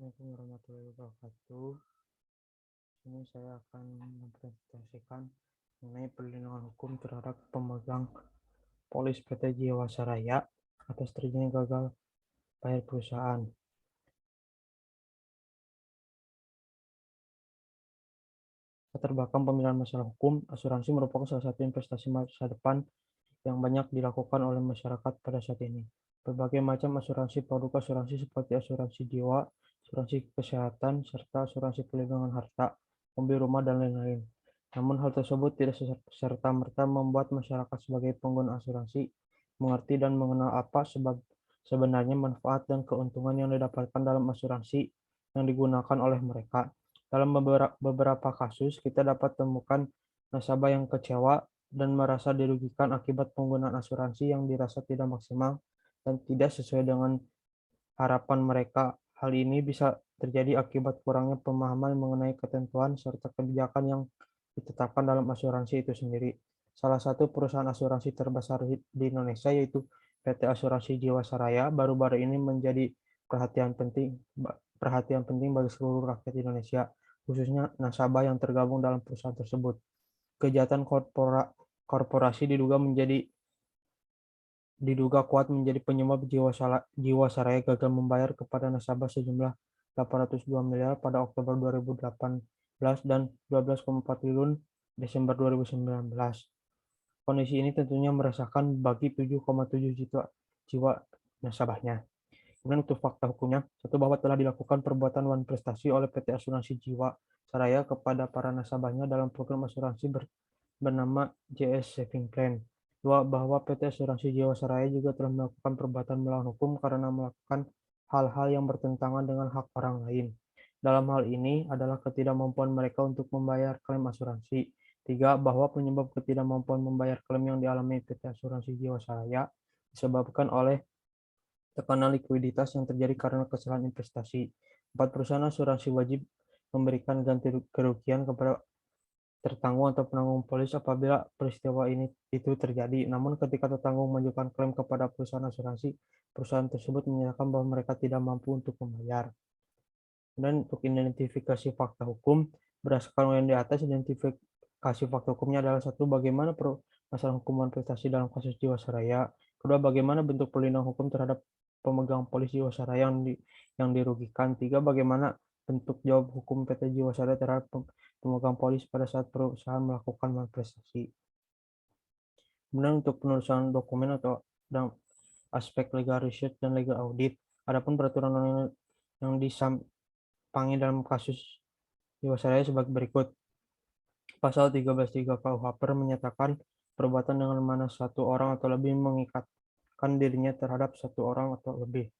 Assalamualaikum warahmatullahi wabarakatuh. Ini saya akan mempresentasikan mengenai perlindungan hukum terhadap pemegang polis PT Jiwasraya atas terjadinya gagal bayar perusahaan. Latar belakang pemilihan masalah hukum, asuransi merupakan salah satu investasi masa depan yang banyak dilakukan oleh masyarakat pada saat ini. Berbagai macam asuransi produk asuransi seperti asuransi jiwa, asuransi kesehatan, serta asuransi perlindungan harta, mobil rumah, dan lain-lain. Namun hal tersebut tidak serta-merta membuat masyarakat sebagai pengguna asuransi mengerti dan mengenal apa sebenarnya manfaat dan keuntungan yang didapatkan dalam asuransi yang digunakan oleh mereka. Dalam beberapa kasus, kita dapat temukan nasabah yang kecewa dan merasa dirugikan akibat penggunaan asuransi yang dirasa tidak maksimal dan tidak sesuai dengan harapan mereka. Hal ini bisa terjadi akibat kurangnya pemahaman mengenai ketentuan serta kebijakan yang ditetapkan dalam asuransi itu sendiri. Salah satu perusahaan asuransi terbesar di Indonesia yaitu PT Asuransi Jiwasraya baru-baru ini menjadi perhatian penting bagi seluruh rakyat Indonesia, khususnya nasabah yang tergabung dalam perusahaan tersebut. Kejahatan korporasi diduga kuat menjadi penyebab Jiwasraya gagal membayar kepada nasabah sejumlah 802 miliar pada Oktober 2018 dan 12,4 triliun Desember 2019. Kondisi ini tentunya meresahkan bagi 7,7 juta jiwa nasabahnya. Kemudian untuk fakta hukumnya, satu, bahwa telah dilakukan perbuatan wan prestasi oleh PT Asuransi Jiwa Saraya kepada para nasabahnya dalam program asuransi bernama JS Saving Plan. Dua, bahwa PT Asuransi Jiwasraya juga telah melakukan perbuatan melawan hukum karena melakukan hal-hal yang bertentangan dengan hak orang lain. Dalam hal ini adalah ketidakmampuan mereka untuk membayar klaim asuransi. Tiga, bahwa penyebab ketidakmampuan membayar klaim yang dialami PT Asuransi Jiwasraya disebabkan oleh tekanan likuiditas yang terjadi karena kesalahan investasi. Empat, perusahaan asuransi wajib memberikan ganti kerugian kepada tertanggung atau penanggung polis apabila peristiwa itu terjadi. Namun ketika tertanggung mengajukan klaim kepada perusahaan asuransi, perusahaan tersebut menyatakan bahwa mereka tidak mampu untuk membayar. Dan untuk identifikasi fakta hukum, berdasarkan yang di atas, identifikasi fakta hukumnya adalah satu, bagaimana masalah hukuman prestasi dalam kasus Jiwasraya. Kedua, bagaimana bentuk perlindungan hukum terhadap pemegang polis Jiwasraya yang dirugikan. Tiga, bagaimana bentuk jawab hukum PT Jiwasraya terhadap pemegang polis pada saat perusahaan melakukan malprestasi. Kemudian untuk penulisan dokumen atau aspek legal research dan legal audit, adapun peraturan yang disampangi dalam kasus Jiwasraya sebagai berikut. Pasal 13.3 KUHP menyatakan perbuatan dengan mana satu orang atau lebih mengikatkan dirinya terhadap satu orang atau lebih.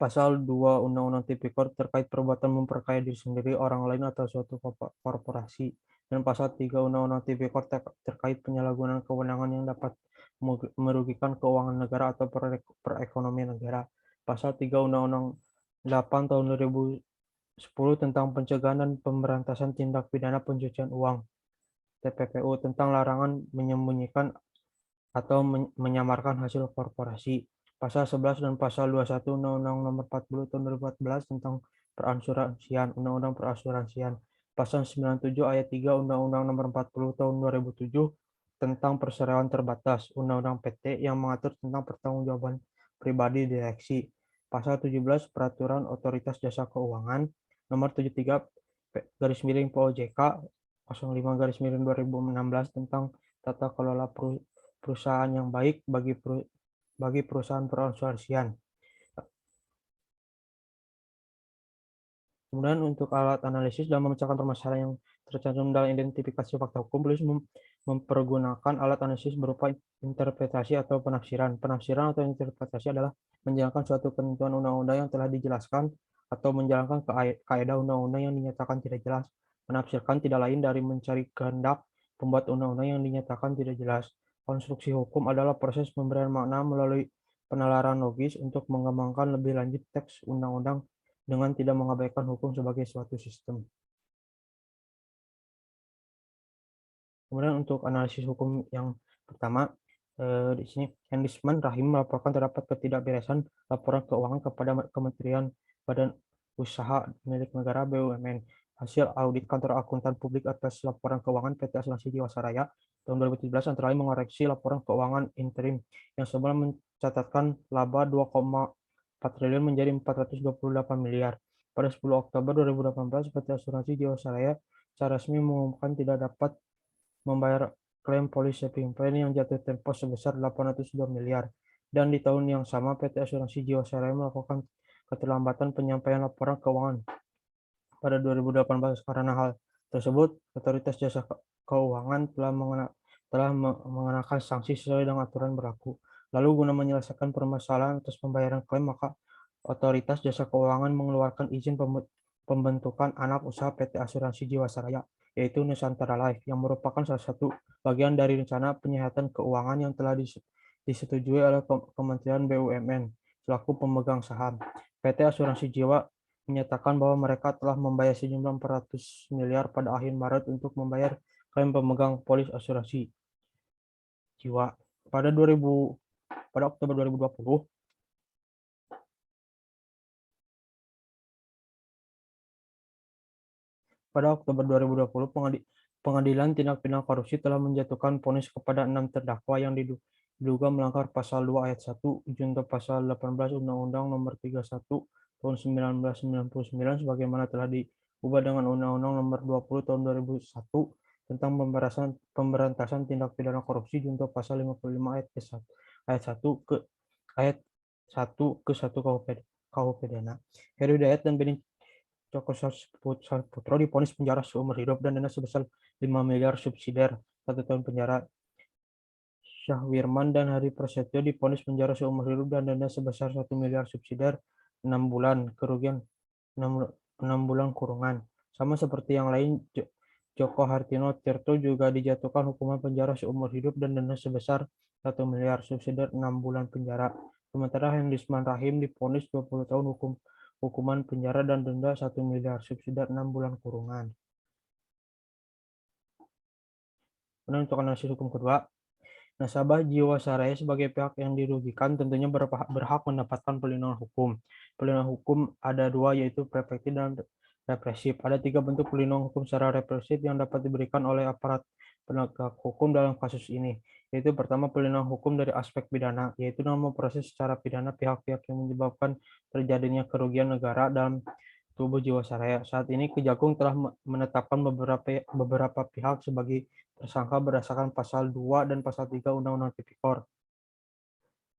Pasal 2 Undang-Undang Tipikor terkait perbuatan memperkaya diri sendiri, orang lain, atau suatu korporasi. Dan pasal 3 Undang-Undang Tipikor terkait penyalahgunaan kewenangan yang dapat merugikan keuangan negara atau perekonomian negara. Pasal 3 Undang-Undang 8 tahun 2010 tentang pencegahan dan pemberantasan tindak pidana pencucian uang TPPU tentang larangan menyembunyikan atau menyamarkan hasil korporasi. Pasal 11 dan pasal 21 Undang-Undang Nomor 40 Tahun 2014 tentang perasuransian, Undang-Undang Perasuransian. Pasal 97 ayat 3 Undang-Undang Nomor 40 Tahun 2007 tentang perseroan terbatas, Undang-Undang PT yang mengatur tentang pertanggungjawaban pribadi direksi. Pasal 17 Peraturan Otoritas Jasa Keuangan Nomor 73 garis miring POJK 05 garis miring 2016 tentang tata kelola perusahaan yang baik bagi perusahaan perasuransian. Kemudian untuk alat analisis dalam memecahkan permasalahan yang tercantum dalam identifikasi fakta hukum, polisi mempergunakan alat analisis berupa interpretasi atau penafsiran. Penafsiran atau interpretasi adalah menjalankan suatu ketentuan undang-undang yang telah dijelaskan atau menjalankan kaidah undang-undang yang dinyatakan tidak jelas. Menafsirkan tidak lain dari mencari kehendak pembuat undang-undang yang dinyatakan tidak jelas. Konstruksi hukum adalah proses pemberian makna melalui penalaran logis untuk mengembangkan lebih lanjut teks undang-undang dengan tidak mengabaikan hukum sebagai suatu sistem. Kemudian untuk analisis hukum yang pertama, Di sini Hendisman Rahim melaporkan terdapat ketidakberesan laporan keuangan kepada Kementerian Badan Usaha milik negara BUMN. Hasil audit kantor akuntan publik atas laporan keuangan PT Asuransi Jiwasraya tahun 2017 antara lain mengoreksi laporan keuangan interim yang semula mencatatkan laba 2,4 triliun menjadi 428 miliar. Pada 10 Oktober 2018, PT Asuransi Jiwasraya secara resmi mengumumkan tidak dapat membayar klaim policy saving plan yang jatuh tempo sebesar 802 miliar. Dan di tahun yang sama, PT Asuransi Jiwasraya melakukan keterlambatan penyampaian laporan keuangan pada 2018. Karena hal tersebut, Otoritas Jasa Keuangan telah mengenakan sanksi sesuai dengan aturan berlaku. Lalu guna menyelesaikan permasalahan atas pembayaran klaim, maka Otoritas Jasa Keuangan mengeluarkan izin pembentukan anak usaha PT Asuransi Jiwasraya, yaitu Nusantara Life, yang merupakan salah satu bagian dari rencana penyihatan keuangan yang telah disetujui oleh Kementerian BUMN selaku pemegang saham. PT Asuransi Jiwa menyatakan bahwa mereka telah membayar sejumlah 400 miliar pada akhir Maret untuk membayar klaim pemegang polis asuransi jiwa. Pada Oktober 2020, Pengadilan Tindak Pidana Korupsi telah menjatuhkan vonis kepada 6 terdakwa yang diduga melanggar Pasal 2 Ayat 1 junto Pasal 18 Undang-Undang Nomor 31 Tahun 1999 sebagaimana telah diubah dengan Undang-Undang Nomor 20 Tahun 2001 tentang pemberantasan tindak pidana korupsi junto Pasal 55 Ayat 1 ke Ayat 1 ke 1 KUH pidana. Heru Hidayat dan Beni Joko Saputro divonis penjara seumur hidup dan denda sebesar 5 miliar subsidiar 1 tahun penjara. Syahwirman dan Hari Prasetyo divonis penjara seumur hidup dan denda sebesar 1 miliar subsidiar 6 bulan kerugian 6 bulan kurungan. Sama seperti yang lain, Joko Hartino Tirto juga dijatuhkan hukuman penjara seumur hidup dan denda sebesar 1 miliar subsidiar 6 bulan penjara. Sementara Hendisman Rahim divonis 20 tahun hukuman penjara dan denda 1 miliar subsidiar 6 bulan kurungan. Kemudian untuk analisis hukum kedua, nasabah Jiwasraya sebagai pihak yang dirugikan tentunya berhak mendapatkan perlindungan hukum. Perlindungan hukum ada dua, yaitu preventif dan represif. Ada 3 bentuk perlindungan hukum secara represif yang dapat diberikan oleh aparat penegak hukum dalam kasus ini, yaitu pertama perlindungan hukum dari aspek pidana, yaitu dalam memproses secara pidana pihak-pihak yang menyebabkan terjadinya kerugian negara dalam tubuh Jiwasraya. Saat ini Kejagung telah menetapkan beberapa pihak sebagai tersangka berdasarkan Pasal 2 dan Pasal 3 Undang-Undang Tipikor.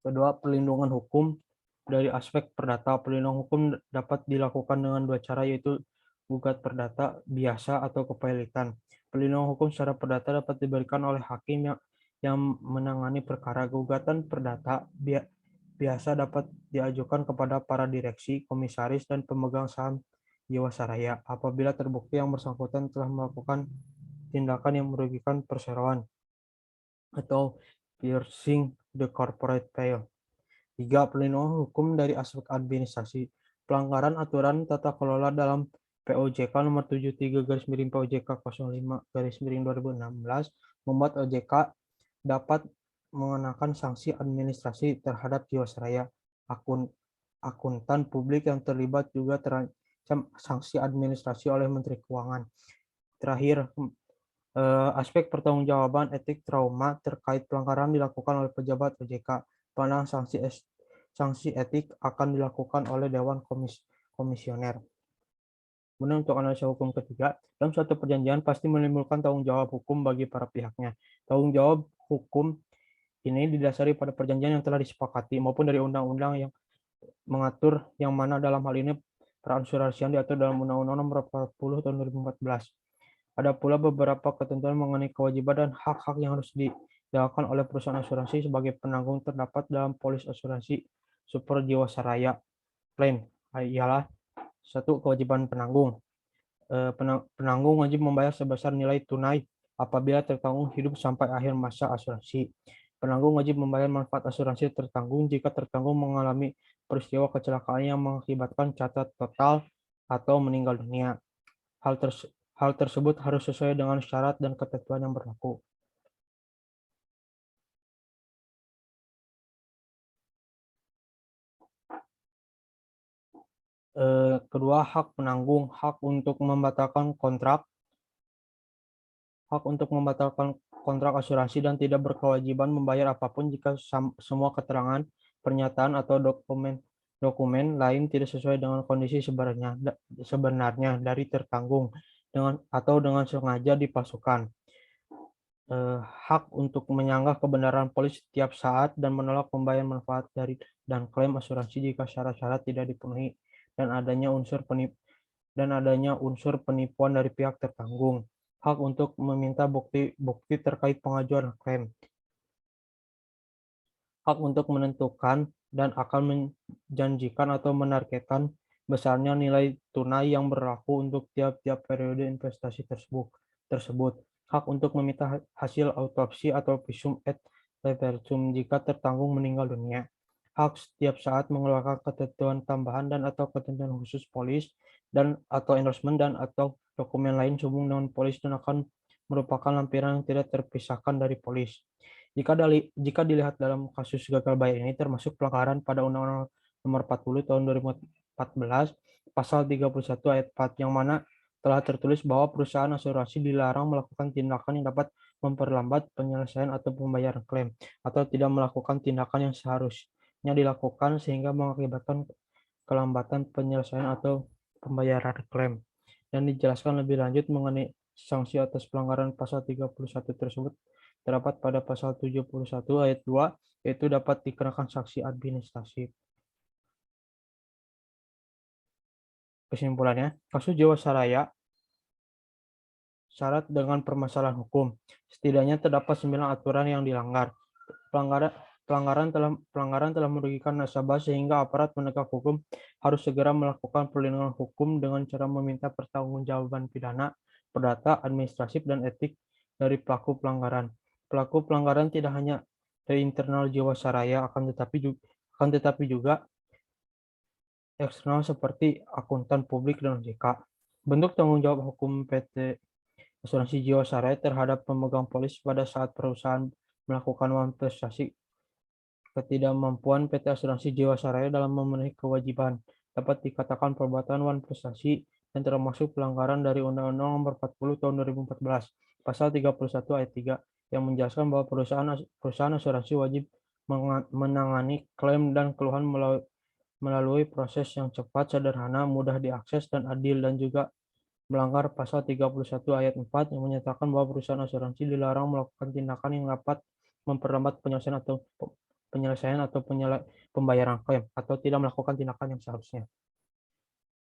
Kedua, perlindungan hukum dari aspek perdata. Perlindungan hukum dapat dilakukan dengan 2 cara, yaitu gugat perdata biasa atau kepilitan. Perlindungan hukum secara perdata dapat diberikan oleh hakim yang menangani perkara. Gugatan perdata biasa dapat diajukan kepada para direksi, komisaris, dan pemegang saham Jiwasraya apabila terbukti yang bersangkutan telah melakukan tindakan yang merugikan perseroan atau piercing the corporate veil. 3. Perlindungan hukum dari aspek administrasi. Pelanggaran aturan tata kelola dalam POJK nomor 73/POJK 05/2016 membuat OJK dapat mengenakan sanksi administrasi terhadap Jiwasraya. Akuntan publik yang terlibat juga terancam sanksi administrasi oleh Menteri Keuangan. Terakhir, aspek pertanggungjawaban etik trauma terkait pelanggaran dilakukan oleh pejabat OJK. Penanganan sanksi etik akan dilakukan oleh Dewan Komisioner. Kemudian untuk analisa hukum ketiga, dalam suatu perjanjian pasti menimbulkan tanggung jawab hukum bagi para pihaknya. Tanggung jawab hukum ini didasari pada perjanjian yang telah disepakati maupun dari undang-undang yang mengatur, yang mana dalam hal ini perasuransian diatur dalam Undang-Undang Nomor 40 Tahun 2014. Ada pula beberapa ketentuan mengenai kewajiban dan hak-hak yang harus dilakukan oleh perusahaan asuransi sebagai penanggung terdapat dalam polis asuransi Super Jiwasraya Plan. Ialah 1. Kewajiban penanggung. Penanggung wajib membayar sebesar nilai tunai apabila tertanggung hidup sampai akhir masa asuransi. Penanggung wajib membayar manfaat asuransi tertanggung jika tertanggung mengalami peristiwa kecelakaan yang mengakibatkan cacat total atau meninggal dunia. Hal tersebut harus sesuai dengan syarat dan ketentuan yang berlaku. Kedua, hak penanggung, hak untuk membatalkan kontrak asuransi dan tidak berkewajiban membayar apapun jika semua keterangan, pernyataan, atau dokumen lain tidak sesuai dengan kondisi sebenarnya dari tertanggung dengan sengaja dipalsukan. Hak untuk menyanggah kebenaran polis setiap saat dan menolak pembayaran manfaat dari dan klaim asuransi jika syarat-syarat tidak dipenuhi dan adanya unsur penipuan dari pihak tertanggung. Hak untuk meminta bukti terkait pengajuan klaim. Hak untuk menentukan dan akan menjanjikan atau menargetkan besarnya nilai tunai yang berlaku untuk tiap-tiap periode investasi tersebut. Hak untuk meminta hasil autopsi atau visum et repertum jika tertanggung meninggal dunia. Hak setiap saat mengeluarkan ketentuan tambahan dan atau ketentuan khusus polis dan atau endorsement dan atau dokumen lain sehubungan dengan polis dan akan merupakan lampiran yang tidak terpisahkan dari polis. Jika dilihat dalam kasus gagal bayar ini termasuk pelanggaran pada Undang-Undang Nomor 40 Tahun 2014 Pasal 31 Ayat 4 yang mana telah tertulis bahwa perusahaan asuransi dilarang melakukan tindakan yang dapat memperlambat penyelesaian atau pembayaran klaim atau tidak melakukan tindakan yang seharusnya dilakukan sehingga mengakibatkan kelambatan penyelesaian atau pembayaran klaim. Dan dijelaskan lebih lanjut mengenai sanksi atas pelanggaran pasal 31 tersebut terdapat pada pasal 71 ayat 2, yaitu dapat dikenakan sanksi administratif. Kesimpulannya, kasus Jiwasraya syarat dengan permasalahan hukum. Setidaknya terdapat 9 aturan yang dilanggar. Pelanggaran telah merugikan nasabah sehingga aparat penegak hukum harus segera melakukan perlindungan hukum dengan cara meminta pertanggungjawaban pidana, perdata, administratif, dan etik dari pelaku pelanggaran. Pelaku pelanggaran tidak hanya dari internal Jiwasraya akan tetapi juga eksternal seperti akuntan publik dan OJK. Bentuk tanggung jawab hukum PT Asuransi Jiwasraya terhadap pemegang polis pada saat perusahaan melakukan manifestasi ketidakmampuan PT Asuransi Jiwasraya dalam memenuhi kewajiban dapat dikatakan perbuatan wan prestasi dan termasuk pelanggaran dari Undang-Undang Nomor 40 Tahun 2014 Pasal 31 Ayat 3 yang menjelaskan bahwa perusahaan asuransi wajib menangani klaim dan keluhan melalui proses yang cepat, sederhana, mudah diakses, dan adil, dan juga melanggar pasal 31 ayat 4 yang menyatakan bahwa perusahaan asuransi dilarang melakukan tindakan yang dapat memperlambat penyelesaian atau pembayaran klaim atau tidak melakukan tindakan yang seharusnya.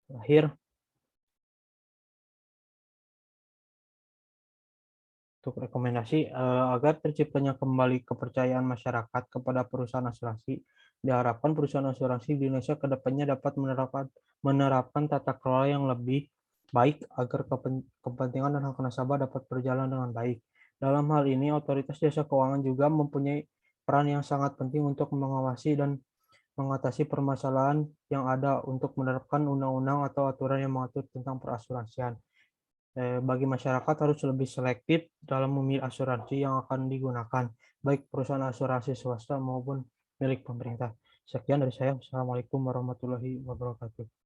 Terakhir, untuk rekomendasi agar terciptanya kembali kepercayaan masyarakat kepada perusahaan asuransi, diharapkan perusahaan asuransi di Indonesia ke depannya dapat menerapkan tata kelola yang lebih baik agar kepentingan dan hak nasabah dapat berjalan dengan baik. Dalam hal ini, otoritas jasa keuangan juga mempunyai peran yang sangat penting untuk mengawasi dan mengatasi permasalahan yang ada untuk menerapkan undang-undang atau aturan yang mengatur tentang perasuransian. Bagi masyarakat harus lebih selektif dalam memilih asuransi yang akan digunakan, baik perusahaan asuransi swasta maupun milik pemerintah. Sekian dari saya. Assalamualaikum warahmatullahi wabarakatuh.